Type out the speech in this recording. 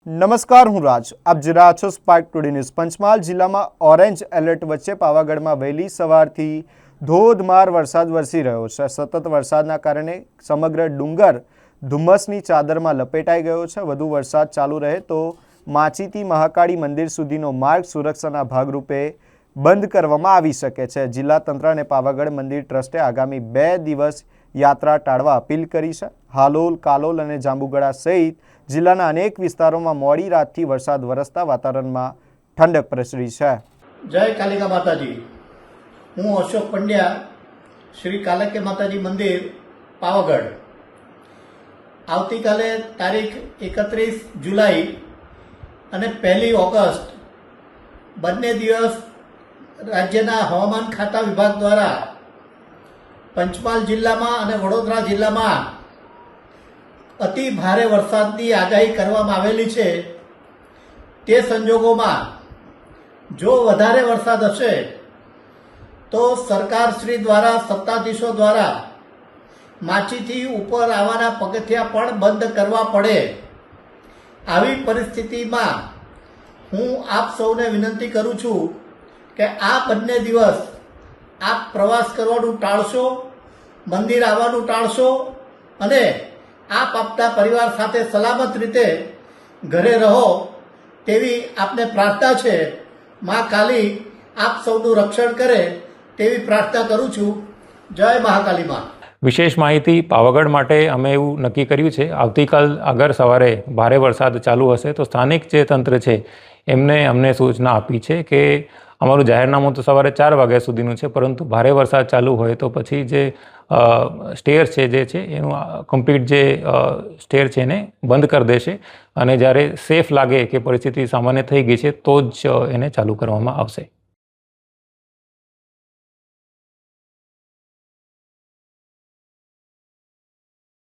નમસ્કાર, હું રાજ. આપ જોઈ રહ્યા છો સ્પાર્ક ટુડે ન્યૂઝ. પંચમહાલ જિલ્લામાં ઓરેન્જ એલર્ટ વચ્ચે પાવાગઢમાં વહેલી સવારથી ધોધમાર વરસાદ વરસી રહ્યો છે. સતત વરસાદના કારણે સમગ્ર ડુંગર ધુમ્મસની ચાદરમાં લપેટાઈ ગયો છે. વધુ વરસાદ ચાલુ રહે તો માચીથી મહાકાળી મંદિર સુધીનો માર્ગ સુરક્ષાના ભાગરૂપે બંધ કરવામાં આવી શકે છે. જિલ્લા તંત્ર અને પાવાગઢ મંદિર ટ્રસ્ટે આગામી 2 દિવસ યાત્રા ટાળવા અપીલ કરી છે. હાલોલ, કાલોલ અને જાંબુગડા સહિત જિલ્લાના અનેક વિસ્તારોમાં મોડી રાતથી વરસાદ વરસતા વાતાવરણમાં ઠંડક પ્રસરી છે. જય કાલિકા માતાજી. હું અશોક પંડ્યા, શ્રી કાલકે માતાજી મંદિર, પાવાગઢ. આવતીકાલે તારીખ 31 જુલાઈ અને 1 ઓગસ્ટ બંને દિવસ રાજ્યના હવામાન ખાતા વિભાગ દ્વારા પંચમહાલ જિલ્લામાં અને વડોદરા જિલ્લામાં અતિ ભારે વરસાદની આગાહી કરવામાં આવેલી છે. તે સંજોગોમાં જો વધારે વરસાદ હશે તો સરકારશ્રી દ્વારા, સત્તાધીશો દ્વારા માચીથી ઉપર આવવાના પગથિયા પણ બંધ કરવા પડે. આવી પરિસ્થિતિમાં હું આપ સૌને વિનંતી કરું છું કે આ બંને દિવસ આપ પ્રવાસ કરવાનું ટાળશો, મંદિર આવવાનું ટાળશો અને આપ આપના પરિવાર સાથે સલામત રીતે ઘરે રહો તેવી આપને પ્રાર્થના છે. મા કાલી આપ સૌનું રક્ષણ કરે તેવી પ્રાર્થના કરું છું. જય મહાકાલી મા. વિશેષ માહિતી પાવાગઢ માટે અમે એવું નક્કી કર્યું છે, આવતીકાલ અગર સવારે ભારે વરસાદ ચાલુ હશે તો સ્થાનિક જે તંત્ર છે અમને સૂચના આપી છે કે અમારું જાહેરનામું તો સવારે 4 વાગ્યા સુધીનું છે, પરંતુ ભારે વરસાદ ચાલુ હોય તો પછી જે સ્ટેર છે એનું કમ્પ્લીટ જે સ્ટેર છે એને બંધ કરી દેશે અને જ્યારે સેફ લાગે કે પરિસ્થિતિ સામાન્ય થઈ ગઈ છે તો જ એને ચાલુ કરવામાં આવશે.